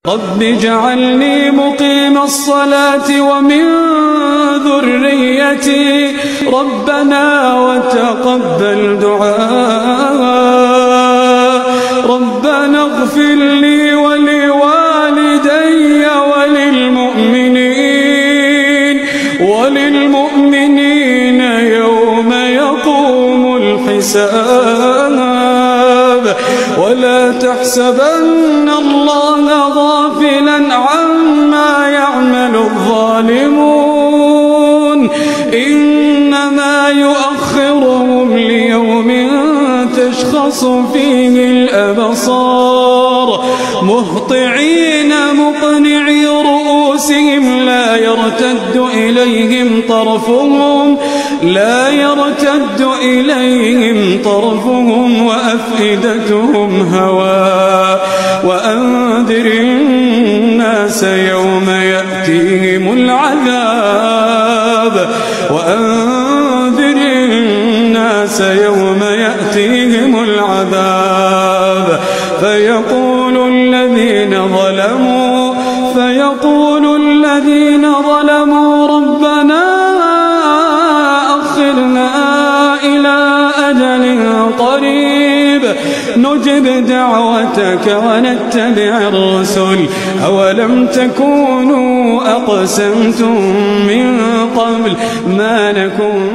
رب اجعلني مقيم الصلاة ومن ذريتي ربنا وتقبل دعاء ربنا اغفر لي ولوالدي وللمؤمنين يوم يقوم الحساب ولا تحسبن الله غافلا عما يعمل الظالمون إنما يؤخرهم ليوم تشخص فيه الأبصار مهطعين مقنعي رؤوسهم لا يرتد إليهم طرفهم وأفئدتهم هواء وأنذر الناس يوم يأتيهم العذاب فيقول الذين ظلموا ربنا أخرنا إلى أجل قريب نجب دعوتك ونتبع الرسل أولم تكونوا أقسمتم من قبل ما لكم